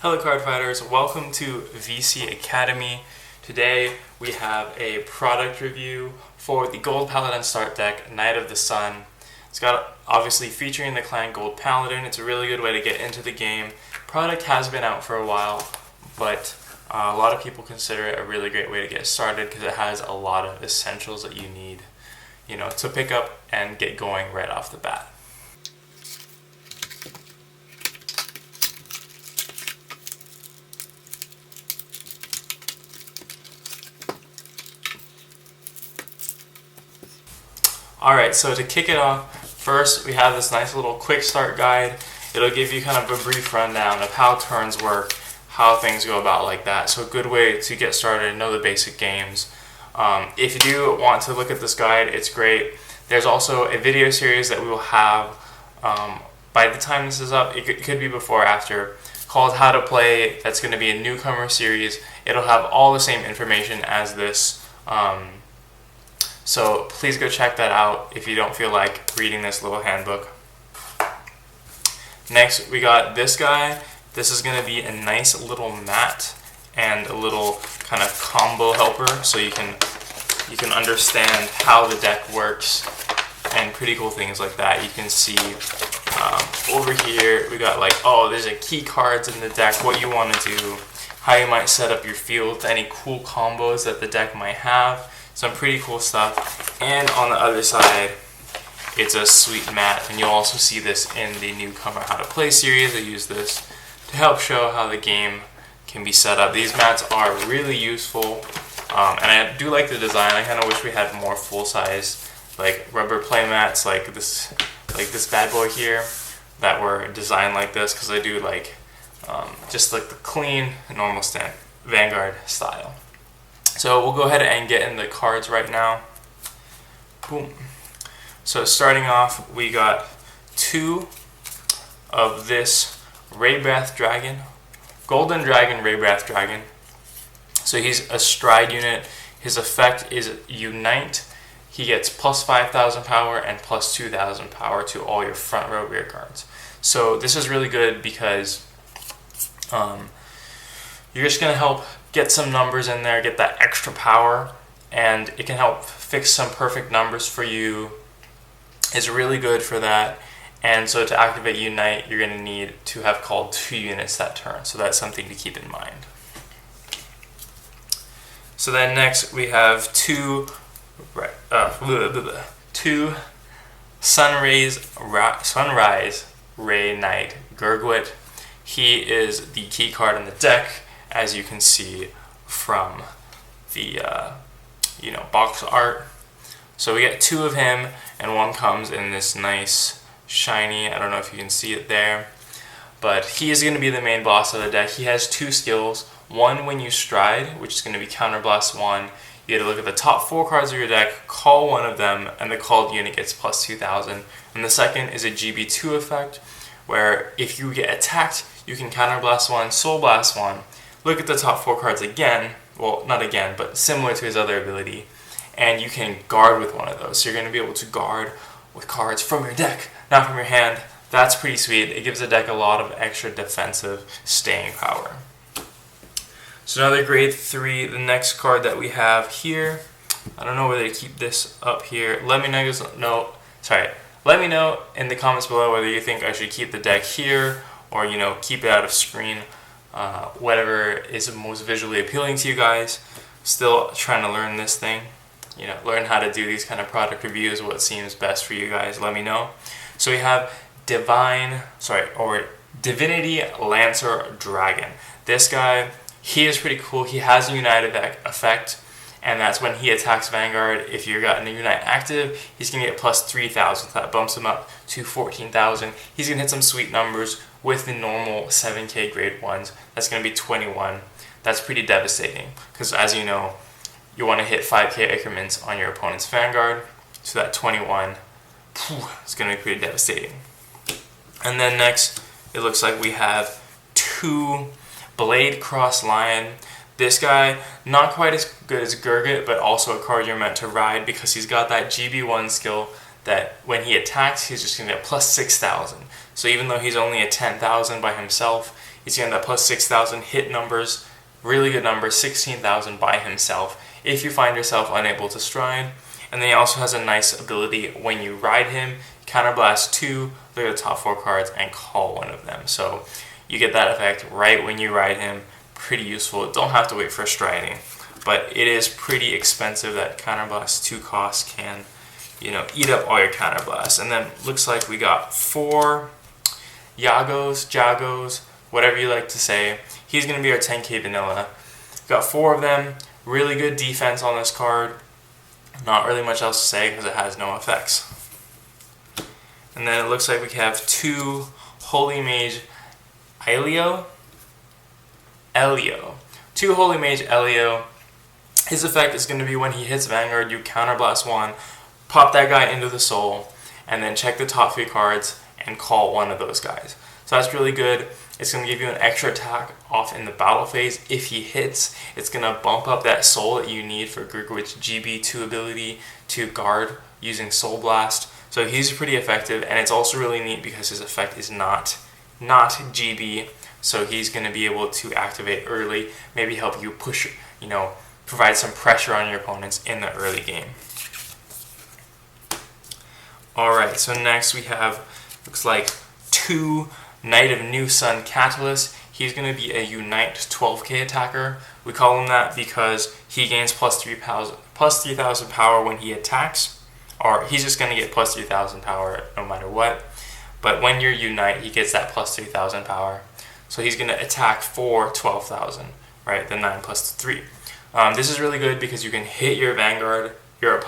Hello card fighters, welcome to VC Academy. Today we have a product review for the Gold Paladin start deck, Knight of the Sun. It's got obviously featuring the clan Gold Paladin. It's a really good way to get into the game. Product has been out for a while, but a lot of people consider it a really great way to get started because it has a lot of essentials that you need, to pick up and get going right off the bat. Alright, so to kick it off, first we have this nice little quick start guide. It'll give you kind of a brief rundown of how turns work, how things go about like that. So a good way to get started and know the basic games. If you do want to look at this guide, it's great. There's also a video series that we will have by the time this is up, it could be before or after, called How to Play. That's going to be a newcomer series. It'll have all the same information as this. So please go check that out if you don't feel like reading this little handbook. Next, we got this guy. This is going to be a nice little mat and a little kind of combo helper, so you can understand how the deck works and pretty cool things like that. You can see over here we got there's a key cards in the deck, what you want to do, how you might set up your field, any cool combos that the deck might have. Some pretty cool stuff. And on the other side, it's a sweet mat, and you'll also see this in the newcomer How to Play series. I use this to help show how the game can be set up. These mats are really useful, and I do like the design. I kind of wish we had more full-size rubber play mats like this bad boy here that were designed like this, because I do just the clean normal stand Vanguard style. So we'll go ahead and get in the cards right now. Boom. So starting off, we got two of this Wraithbreath Dragon, Golden Dragon Wraithbreath Dragon. So he's a stride unit. His effect is Unite. He gets plus 5,000 power and plus 2,000 power to all your front row rear guards. So this is really good because you're just going to help get some numbers in there, get that extra power, and it can help fix some perfect numbers for you. It's really good for that. And so to activate Unite, you're going to need to have called 2 units that turn. So that's something to keep in mind. So then next we have two Sunrise Ray Knight Gurgwit. He is the key card in the deck, as you can see from the box art. So we get 2 of him, and one comes in this nice shiny, I don't know if you can see it there, but he is going to be the main boss of the deck. He has 2 skills. One, when you stride, which is going to be Counterblast 1, you get to look at the top 4 cards of your deck, call one of them, and the called unit gets plus 2,000. And the second is a GB2 effect, where if you get attacked, you can Counterblast 1, Soul Blast 1, look at the top 4 cards again, well, not again, but similar to his other ability, and you can guard with one of those. So you're going to be able to guard with cards from your deck, not from your hand. That's pretty sweet. It gives the deck a lot of extra defensive staying power. So another grade 3, the next card that we have here, I don't know whether to keep this up here. Let me know in the comments below whether you think I should keep the deck here or keep it out of screen. Whatever is most visually appealing to you guys. Still trying to learn this thing, learn how to do these kind of product reviews, what seems best for you guys. Let me know. So we have Divinity Lancer Dragon. This guy, he is pretty cool. He has a Unite effect, and that's when he attacks Vanguard. If you've got a Unite active, he's going to get plus 3,000. So that bumps him up to 14,000. He's going to hit some sweet numbers with the normal 7k grade 1s. That's going to be 21. That's pretty devastating, because as you know, you want to hit 5k increments on your opponent's Vanguard. So that 21 is going to be pretty devastating. And then next, it looks like we have 2 Blade Cross Lion. This guy, not quite as good as Gurgit, but also a card you're meant to ride because he's got that GB1 skill that when he attacks, he's just going to get plus 6,000. So even though he's only at 10,000 by himself, He's getting that plus 6,000 hit numbers, really good numbers, 16,000 by himself if you find yourself unable to stride. And then he also has a nice ability when you ride him, counterblast 2, look at the top 4 cards, and call one of them. So you get that effect right when you ride him. Pretty useful. Don't have to wait for striding, but it is pretty expensive. That counterblast 2 cost can, eat up all your counterblasts. And then looks like we got 4 Jagos, whatever you like to say. He's going to be our 10k vanilla. Got 4 of them. Really good defense on this card. Not really much else to say because it has no effects. And then it looks like we have 2 Holy Mage Elio. 2 Holy Mage Elio. His effect is going to be when he hits Vanguard, you counterblast 1, pop that guy into the soul, and then check the top 3 cards and call one of those guys. So that's really good. It's going to give you an extra attack off in the battle phase. If he hits, it's going to bump up that soul that you need for Grigwit's GB2 ability to guard using Soul Blast. So he's pretty effective, and it's also really neat because his effect is not GB, so he's going to be able to activate early, maybe help you push, provide some pressure on your opponents in the early game. Alright, so next we have, looks like 2 Knight of New Sun Catalyst. He's going to be a Unite 12k attacker. We call him that because he gains plus 3,000 power when he attacks, or he's just going to get plus 3,000 power no matter what. But when you're Unite, he gets that plus 3,000 power. So he's going to attack for 12,000, right? The 9 plus 3. This is really good because you can hit your Vanguard. You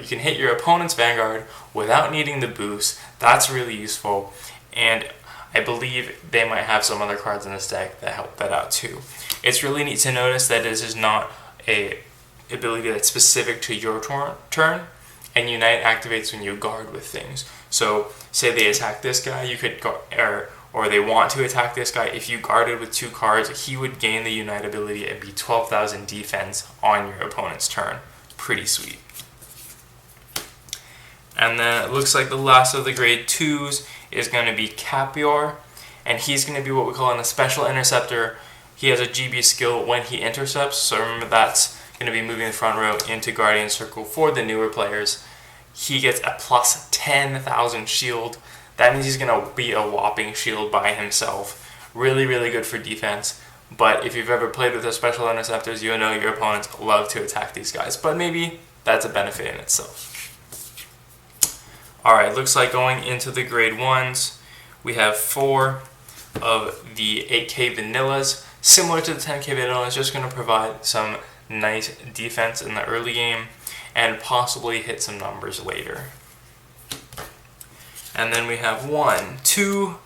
can hit your opponent's Vanguard without needing the boost. That's really useful, and I believe they might have some other cards in this deck that help that out too. It's really neat to notice that this is not a ability that's specific to your turn, and Unite activates when you guard with things. So say they attack this guy, you could or they want to attack this guy. If you guarded with 2 cards, he would gain the Unite ability and be 12,000 defense on your opponent's turn. Pretty sweet. And then it looks like the last of the grade 2s is going to be Capior, and he's going to be what we call a special interceptor. He has a GB skill when he intercepts, so remember that's going to be moving the front row into Guardian Circle for the newer players. He gets a plus 10,000 shield. That means he's going to be a whopping shield by himself. Really, really good for defense. But if you've ever played with the special interceptors, you know your opponents love to attack these guys. But maybe that's a benefit in itself. Alright, looks like going into the grade 1s, we have 4 of the 8k vanillas. Similar to the 10k vanillas, just going to provide some nice defense in the early game and possibly hit some numbers later. And then we have 2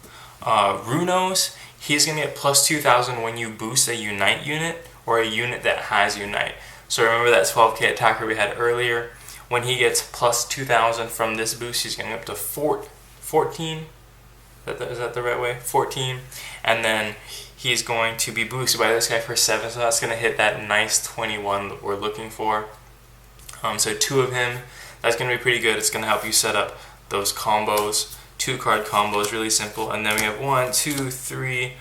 Runos. He's going to get plus 2,000 when you boost a Unite unit or a unit that has Unite. So remember that 12k attacker we had earlier. When he gets plus 2,000 from this boost, he's going up to 14. Is that the right way? 14. And then he's going to be boosted by this guy for 7, so that's going to hit that nice 21 that we're looking for. So 2 of him, that's going to be pretty good. It's going to help you set up those combos, 2-card combos, really simple. And then we have 1, 2, 3,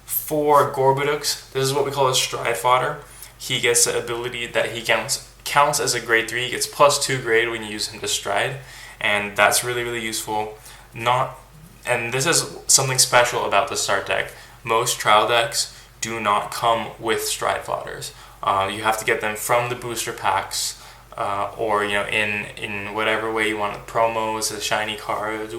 4 Gorbuduks. This is what we call a stride fodder. He gets the ability that he counts as a grade 3. He gets plus 2 grade when you use him to stride, and that's really, really useful. And this is something special about the start deck. Most trial decks do not come with stride fodders. You have to get them from the booster packs, or in whatever way you want, the promos, the shiny cards.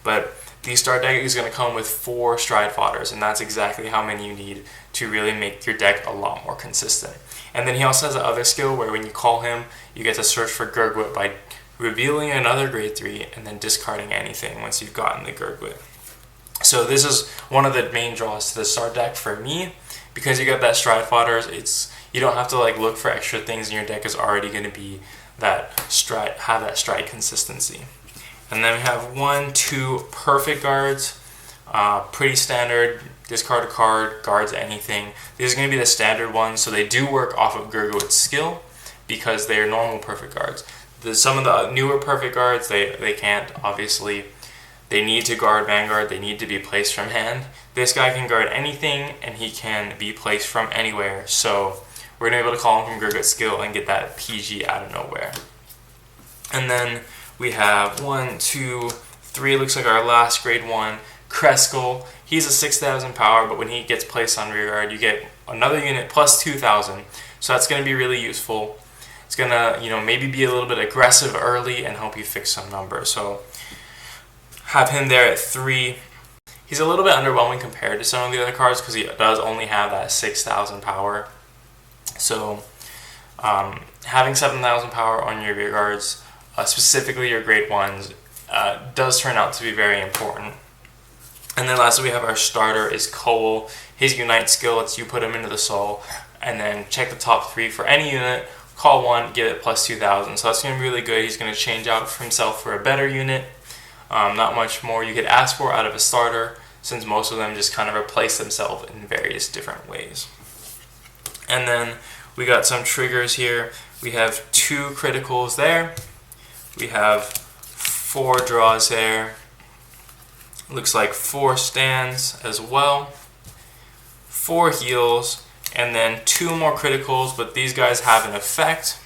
But the start deck is going to come with 4 stride fodders, and that's exactly how many you need to really make your deck a lot more consistent. And then he also has another skill where when you call him, you get to search for Gurgwit by revealing another grade 3 and then discarding anything once you've gotten the Gurgwit. So this is one of the main draws to the start deck for me, because you got that stride fodders. You don't have to look for extra things in your deck. Is already going to be that stride consistency. And then we have 1, 2 perfect guards, pretty standard. Discard a card, guards anything. These are going to be the standard ones, so they do work off of Gurgwit's skill because they are normal perfect guards. Some of the newer perfect guards, they can't, obviously. they need to guard Vanguard, they need to be placed from hand. This guy can guard anything, and he can be placed from anywhere, so we're going to be able to call him from Gurgut skill and get that PG out of nowhere. And then we have 1, 2, 3, looks like our last grade 1, Kreskel. He's a 6,000 power, but when he gets placed on rear guard, you get another unit plus 2,000. So that's going to be really useful. It's going to, maybe be a little bit aggressive early and help you fix some numbers. So have him there at 3. He's a little bit underwhelming compared to some of the other cards because he does only have that 6,000 power. So having 7,000 power on your rear guards, specifically your grade 1s, does turn out to be very important. And then lastly we have our starter is Cole. His Unite skill lets you put him into the soul and then check the top 3 for any unit, call 1, give it plus 2,000. So that's going to be really good. He's going to change out himself for a better unit. Not much more you could ask for out of a starter, since most of them just kind of replace themselves in various different ways. And then we got some triggers here. We have 2 criticals there. We have 4 draws there. Looks like 4 stands as well. 4 heals, and then 2 more criticals, but these guys have an effect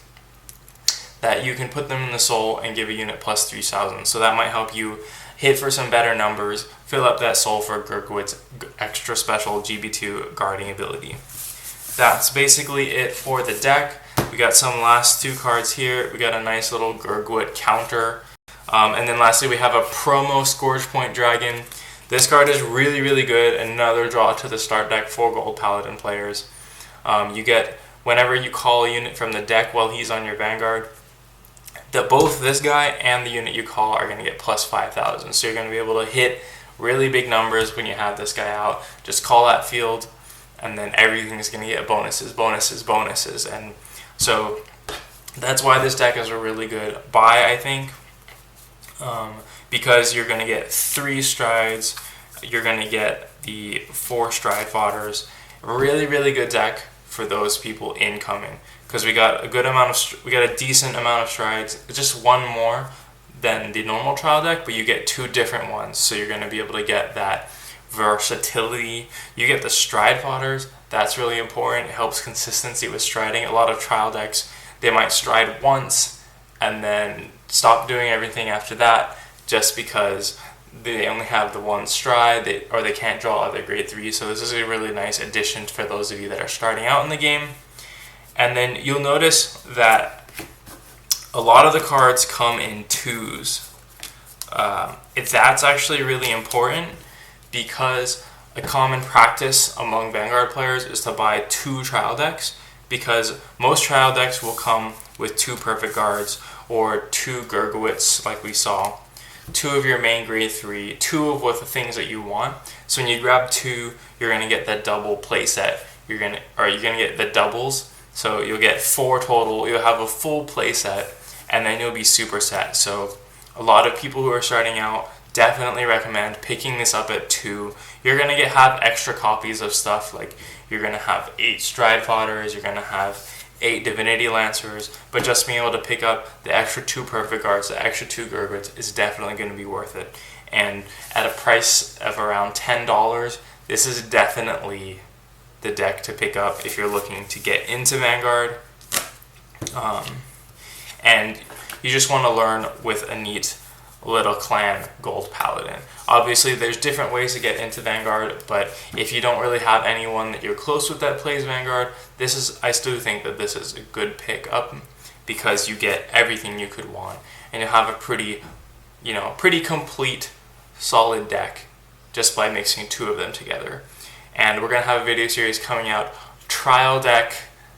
that you can put them in the soul and give a unit plus 3,000. So that might help you hit for some better numbers, fill up that soul for Gurgut's extra special GB2 guarding ability. That's basically it for the deck. We got some last 2 cards here. We got a nice little Gurgut counter. And then lastly we have a promo Scourge Point Dragon. This card is really, really good. Another draw to the start deck for Gold Paladin players. You get, whenever you call a unit from the deck while he's on your Vanguard, that both this guy and the unit you call are going to get plus 5,000. So you're going to be able to hit really big numbers when you have this guy out. Just call that field, and then everything is going to get bonuses, bonuses, bonuses. And so that's why this deck is a really good buy, I think. Because you're going to get 3 strides, you're going to get the 4 stride fodders. Really, really good deck for those people incoming, because we got a decent amount of strides, just 1 more than the normal trial deck, but you get 2 different ones, so you're going to be able to get that versatility. You get the stride fodders. That's really important. It helps consistency with striding. A lot of trial decks, they might stride once and then stop doing everything after that, just because they only have the 1 stride, or they can't draw other grade 3. So this is a really nice addition for those of you that are starting out in the game. And then you'll notice that a lot of the cards come in 2s. That's actually really important, because a common practice among Vanguard players is to buy 2 trial decks, because most trial decks will come with 2 perfect guards or 2 Gurguts like we saw, 2 of your main grade 3, 2 of what the things that you want. So when you grab 2, you're going to get that double play set. You're going to get the doubles. So you'll get 4 total. You'll have a full play set, and then you'll be super set. So a lot of people who are starting out definitely recommend picking this up at 2. You're going to have extra copies of stuff, like you're going to have 8 stride fodders, you're going to have 8 Divinity Lancers, but just being able to pick up the extra 2 perfect guards, the extra 2 Gurguts, is definitely going to be worth it. And at a price of around $10, this is definitely the deck to pick up if you're looking to get into Vanguard. And you just want to learn with a neat little clan Gold Paladin. Obviously there's different ways to get into Vanguard, but if you don't really have anyone that you're close with that plays Vanguard, I still think that this is a good pick up, because you get everything you could want, and you'll have a pretty complete, solid deck just by mixing 2 of them together. And we're going to have a video series coming out, trial deck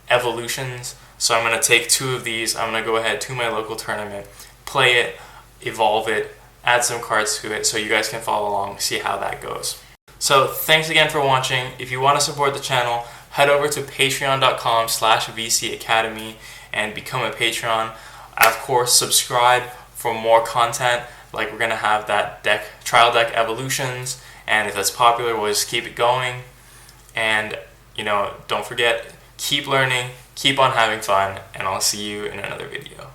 evolutions. So I'm going to take 2 of these, I'm going to go ahead to my local tournament, play it, evolve it, add some cards to it, so you guys can follow along, see how that goes. So thanks again for watching. If you want to support the channel, head over to patreon.com/VC Academy and become a Patreon. Of course, subscribe for more content, like we're going to have that trial deck evolutions, and if that's popular, we'll just keep it going. And don't forget, keep learning, keep on having fun, and I'll see you in another video.